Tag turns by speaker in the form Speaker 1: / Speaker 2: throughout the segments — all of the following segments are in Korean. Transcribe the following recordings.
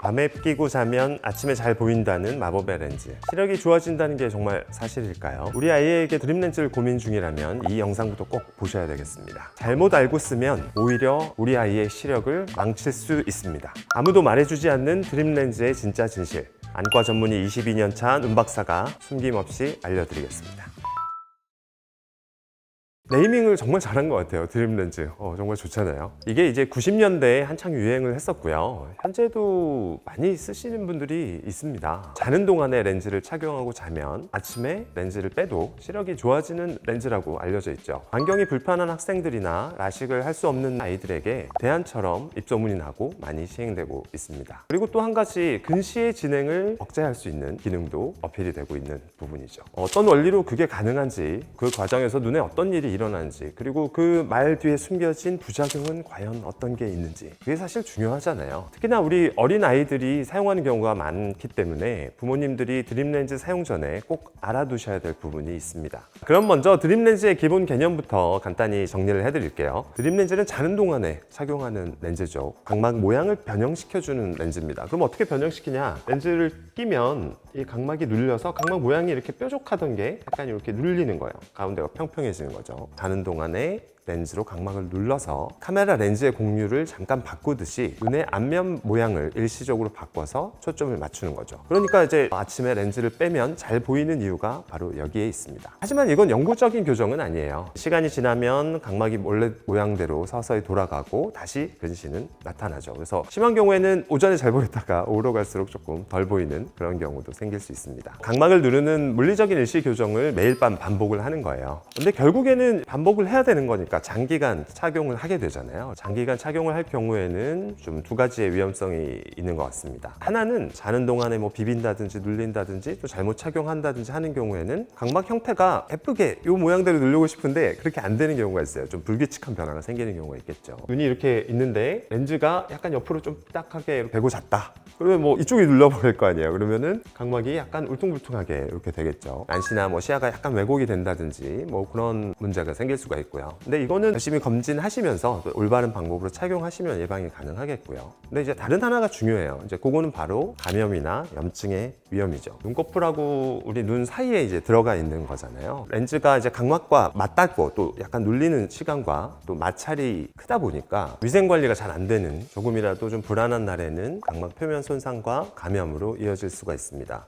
Speaker 1: 밤에 끼고 자면 아침에 잘 보인다는 마법의 렌즈. 시력이 좋아진다는 게 정말 사실일까요? 우리 아이에게 드림 렌즈를 고민 중이라면 이 영상부터 꼭 보셔야 되겠습니다. 잘못 알고 쓰면 오히려 우리 아이의 시력을 망칠 수 있습니다. 아무도 말해주지 않는 드림 렌즈의 진짜 진실. 안과 전문의 22년 차 눈박사가 숨김없이 알려드리겠습니다. 네이밍을 정말 잘한 것 같아요. 드림 렌즈 정말 좋잖아요. 이게 이제 90년대에 한창 유행을 했었고요. 현재도 많이 쓰시는 분들이 있습니다. 자는 동안에 렌즈를 착용하고 자면 아침에 렌즈를 빼도 시력이 좋아지는 렌즈라고 알려져 있죠. 안경이 불편한 학생들이나 라식을 할 수 없는 아이들에게 대안처럼 입소문이 나고 많이 시행되고 있습니다. 그리고 또 한 가지 근시의 진행을 억제할 수 있는 기능도 어필이 되고 있는 부분이죠. 어떤 원리로 그게 가능한지, 그 과정에서 눈에 어떤 일이 일어나는지, 그리고 그 말 뒤에 숨겨진 부작용은 과연 어떤 게 있는지, 그게 사실 중요하잖아요. 특히나 우리 어린 아이들이 사용하는 경우가 많기 때문에 부모님들이 드림 렌즈 사용 전에 꼭 알아두셔야 될 부분이 있습니다. 그럼 먼저 드림 렌즈의 기본 개념부터 간단히 정리를 해드릴게요. 드림 렌즈는 자는 동안에 착용하는 렌즈죠. 각막 모양을 변형시켜주는 렌즈입니다. 그럼 어떻게 변형시키냐? 렌즈를 끼면 이 각막이 눌려서 각막 모양이 이렇게 뾰족하던 게 약간 이렇게 눌리는 거예요. 가운데가 평평해지는 거죠. 자는 동안에 렌즈로 각막을 눌러서 카메라 렌즈의 공률을 잠깐 바꾸듯이 눈의 앞면 모양을 일시적으로 바꿔서 초점을 맞추는 거죠. 그러니까 이제 아침에 렌즈를 빼면 잘 보이는 이유가 바로 여기에 있습니다. 하지만 이건 영구적인 교정은 아니에요. 시간이 지나면 각막이 원래 모양대로 서서히 돌아가고 다시 근시는 나타나죠. 그래서 심한 경우에는 오전에 잘 보였다가 오후로 갈수록 조금 덜 보이는 그런 경우도 생길 수 있습니다. 각막을 누르는 물리적인 일시 교정을 매일 밤 반복을 하는 거예요. 근데 결국에는 반복을 해야 되는 거니까 장기간 착용을 하게 되잖아요. 장기간 착용을 할 경우에는 좀 두 가지의 위험성이 있는 것 같습니다. 하나는 자는 동안에 뭐 비빈다든지 눌린다든지 또 잘못 착용한다든지 하는 경우에는 각막 형태가 예쁘게 이 모양대로 누르고 싶은데 그렇게 안 되는 경우가 있어요. 좀 불규칙한 변화가 생기는 경우가 있겠죠. 눈이 이렇게 있는데 렌즈가 약간 옆으로 좀 삐딱하게 되고 잤다. 그러면 뭐 이쪽이 눌러버릴 거 아니에요. 그러면은 각막이 약간 울퉁불퉁하게 이렇게 되겠죠. 난시나 뭐 시야가 약간 왜곡이 된다든지 뭐 그런 문제가 생길 수가 있고요. 근데 이거는 열심히 검진하시면서 올바른 방법으로 착용하시면 예방이 가능하겠고요. 근데 이제 다른 하나가 중요해요. 이제 그거는 바로 감염이나 염증의 위험이죠. 눈꺼풀하고 우리 눈 사이에 이제 들어가 있는 거잖아요. 렌즈가 이제 각막과 맞닿고 또 약간 눌리는 시간과 또 마찰이 크다 보니까 위생 관리가 잘 안 되는, 조금이라도 좀 불안한 날에는 각막 표면 손상과 감염으로 이어질 수가 있습니다.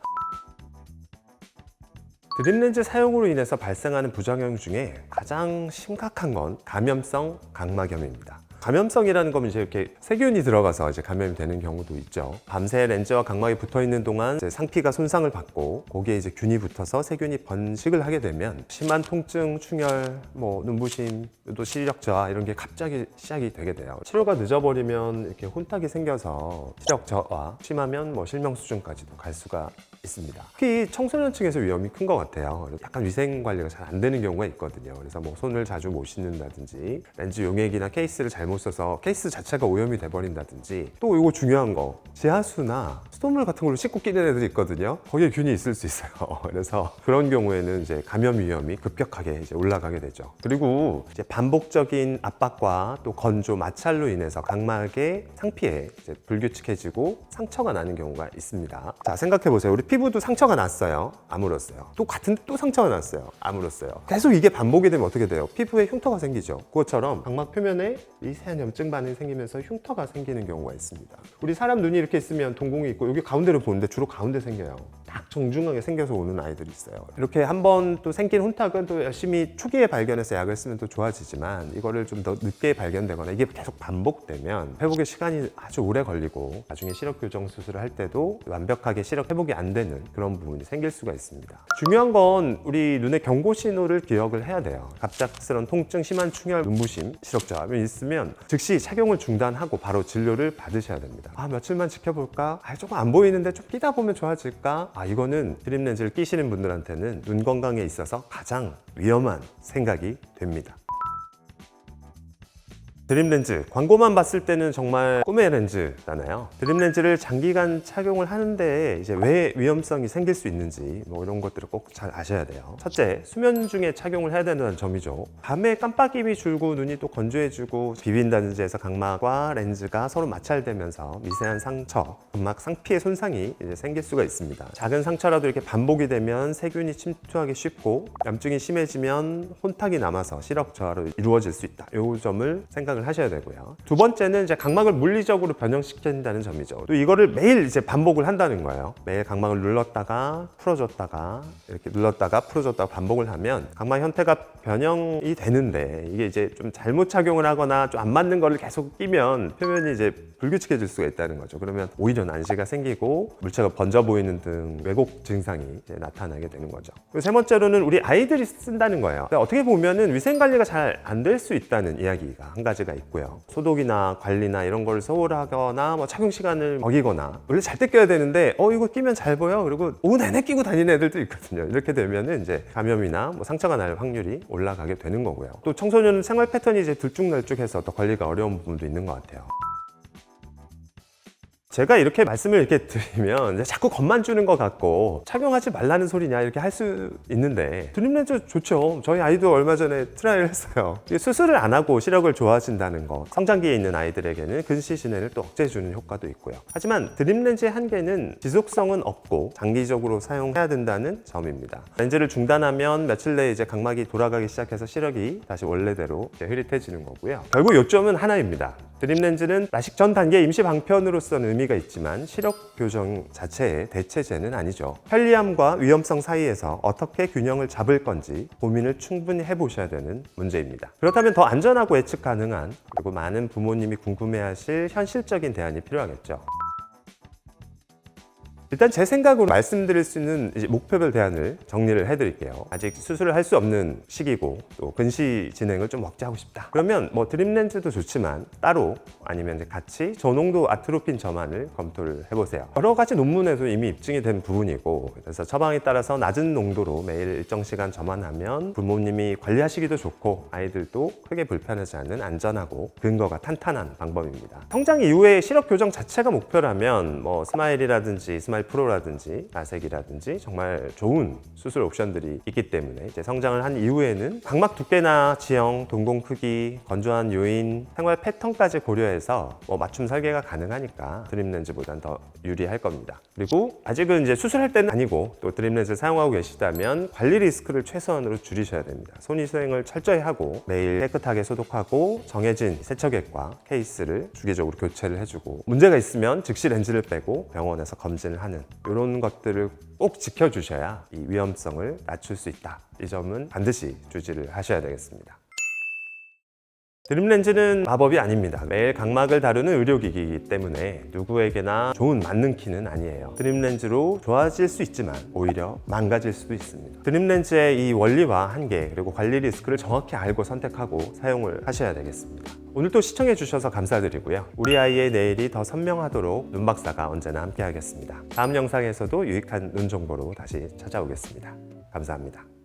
Speaker 1: 드림 렌즈 사용으로 인해서 발생하는 부작용 중에 가장 심각한 건 감염성 각막염입니다. 감염성이라는 거면 이제 이렇게 세균이 들어가서 이제 감염이 되는 경우도 있죠. 밤새 렌즈와 각막이 붙어 있는 동안 이제 상피가 손상을 받고 거기에 이제 균이 붙어서 세균이 번식을 하게 되면 심한 통증, 충혈, 뭐 눈부심, 또 시력 저하 이런 게 갑자기 시작이 되게 돼요. 치료가 늦어버리면 이렇게 혼탁이 생겨서 시력 저하, 심하면 뭐 실명 수준까지도 갈 수가 있습니다. 특히 청소년층에서 위험이 큰 것 같아요. 약간 위생 관리가 잘 안 되는 경우가 있거든요. 그래서 뭐 손을 자주 못 씻는다든지 렌즈 용액이나 케이스를 잘못 써서 케이스 자체가 오염이 돼버린다든지, 또 이거 중요한 거, 지하수나 수돗물 같은 걸로 씻고 끼는 애들이 있거든요. 거기에 균이 있을 수 있어요. 그래서 그런 경우에는 이제 감염 위험이 급격하게 이제 올라가게 되죠. 그리고 이제 반복적인 압박과 또 건조, 마찰로 인해서 각막의 상피에 이제 불규칙해지고 상처가 나는 경우가 있습니다. 자, 생각해 보세요. 우리 피부도 상처가 났어요. 아물었어요. 또 같은데 또 상처가 났어요. 아물었어요. 계속 이게 반복이 되면 어떻게 돼요? 피부에 흉터가 생기죠. 그것처럼 각막 표면에 미세한 염증 반응이 생기면서 흉터가 생기는 경우가 있습니다. 우리 사람 눈이 이렇게 있으면 동공이 있고 여기 가운데를 보는데 주로 가운데 생겨요. 딱 정중하게 생겨서 오는 아이들이 있어요. 이렇게 한번 또 생긴 혼탁은 또 열심히 초기에 발견해서 약을 쓰면 또 좋아지지만, 이거를 좀 더 늦게 발견되거나 이게 계속 반복되면 회복의 시간이 아주 오래 걸리고 나중에 시력 교정 수술을 할 때도 완벽하게 시력 회복이 안 되는 그런 부분이 생길 수가 있습니다. 중요한 건 우리 눈의 경고 신호를 기억을 해야 돼요. 갑작스러운 통증, 심한 충혈, 눈부심, 시력 저하 있으면 즉시 착용을 중단하고 바로 진료를 받으셔야 됩니다. 며칠만 지켜볼까? 조금 안 보이는데 좀 끼다 보면 좋아질까? 이거는 드림 렌즈를 끼시는 분들한테는 눈 건강에 있어서 가장 위험한 생각이 됩니다. 드림렌즈 광고만 봤을 때는 정말 꿈의 렌즈잖아요. 드림렌즈를 장기간 착용을 하는데 이제 왜 위험성이 생길 수 있는지 뭐 이런 것들을 꼭 잘 아셔야 돼요. 첫째, 수면 중에 착용을 해야 된다는 점이죠. 밤에 깜빡임이 줄고 눈이 또 건조해지고 비빈다든지 해서 각막과 렌즈가 서로 마찰되면서 미세한 상처, 각막 상피의 손상이 이제 생길 수가 있습니다. 작은 상처라도 이렇게 반복이 되면 세균이 침투하기 쉽고 염증이 심해지면 혼탁이 남아서 시력 저하로 이루어질 수 있다. 이 점을 생각을 하셔야 되고요. 두 번째는 이제 각막을 물리적으로 변형시킨다는 점이죠. 또 이거를 매일 이제 반복을 한다는 거예요. 매일 각막을 눌렀다가 풀어줬다가 이렇게 눌렀다가 풀어줬다가 반복을 하면 각막 형태가 변형이 되는데 이게 이제 좀 잘못 착용을 하거나 좀 안 맞는 거를 계속 끼면 표면이 이제 불규칙해질 수가 있다는 거죠. 그러면 오히려 난시가 생기고 물체가 번져 보이는 등 왜곡 증상이 이제 나타나게 되는 거죠. 그리고 세 번째로는 우리 아이들이 쓴다는 거예요. 어떻게 보면은 위생 관리가 잘 안 될 수 있다는 이야기가 한 가지가 있고요. 소독이나 관리나 이런 걸 소홀하거나 뭐 착용 시간을 어기거나 원래 잘 때 껴야 되는데 이거 끼면 잘 보여. 그리고 오후 내내 끼고 다니는 애들도 있거든요. 이렇게 되면은 이제 감염이나 뭐 상처가 날 확률이 올라가게 되는 거고요. 또 청소년 생활 패턴이 이제 들쭉날쭉해서 더 관리가 어려운 부분도 있는 것 같아요. 제가 이렇게 말씀을 이렇게 드리면 자꾸 겁만 주는 것 같고 착용하지 말라는 소리냐 이렇게 할 수 있는데 드림렌즈 좋죠. 저희 아이도 얼마 전에 트라이를 했어요. 수술을 안 하고 시력을 좋아진다는 거, 성장기에 있는 아이들에게는 근시 진행을 또 억제해주는 효과도 있고요. 하지만 드림렌즈의 한계는 지속성은 없고 장기적으로 사용해야 된다는 점입니다. 렌즈를 중단하면 며칠 내에 이제 각막이 돌아가기 시작해서 시력이 다시 원래대로 흐릿해지는 거고요. 결국 요점은 하나입니다. 드림렌즈는 라식 전 단계 임시 방편으로서는 의미가 있지만 시력 교정 자체의 대체제는 아니죠. 편리함과 위험성 사이에서 어떻게 균형을 잡을 건지 고민을 충분히 해보셔야 되는 문제입니다. 그렇다면 더 안전하고 예측 가능한 그리고 많은 부모님이 궁금해하실 현실적인 대안이 필요하겠죠. 일단 제 생각으로 말씀드릴 수 있는 이제 목표별 대안을 정리를 해드릴게요. 아직 수술을 할 수 없는 시기고 또 근시 진행을 좀 억제하고 싶다. 그러면 뭐 드림렌즈도 좋지만 따로 아니면 이제 같이 저농도 아트로핀 점안을 검토를 해보세요. 여러 가지 논문에도 이미 입증이 된 부분이고 그래서 처방에 따라서 낮은 농도로 매일 일정 시간 점안하면 부모님이 관리하시기도 좋고 아이들도 크게 불편하지 않는 안전하고 근거가 탄탄한 방법입니다. 성장 이후에 시력 교정 자체가 목표라면 뭐 스마일이라든지 스마일 프로라든지 라섹이라든지 정말 좋은 수술 옵션들이 있기 때문에 이제 성장을 한 이후에는 각막 두께나 지형, 동공 크기, 건조한 요인, 생활 패턴까지 고려해서 뭐 맞춤 설계가 가능하니까 드림렌즈보단 더 유리할 겁니다. 그리고 아직은 이제 수술할 때는 아니고 또 드림렌즈를 사용하고 계시다면 관리 리스크를 최소한으로 줄이셔야 됩니다. 손위생을 철저히 하고 매일 깨끗하게 소독하고 정해진 세척액과 케이스를 주기적으로 교체를 해주고 문제가 있으면 즉시 렌즈를 빼고 병원에서 검진을 하는 이런 것들을 꼭 지켜주셔야 이 위험성을 낮출 수 있다. 이 점은 반드시 주지를 하셔야 되겠습니다. 드림렌즈는 마법이 아닙니다. 매일 각막을 다루는 의료기기이기 때문에 누구에게나 좋은 맞는 키는 아니에요. 드림렌즈로 좋아질 수 있지만 오히려 망가질 수도 있습니다. 드림렌즈의 이 원리와 한계 그리고 관리 리스크를 정확히 알고 선택하고 사용을 하셔야 되겠습니다. 오늘도 시청해 주셔서 감사드리고요. 우리 아이의 내일이 더 선명하도록 눈박사가 언제나 함께 하겠습니다. 다음 영상에서도 유익한 눈 정보로 다시 찾아오겠습니다. 감사합니다.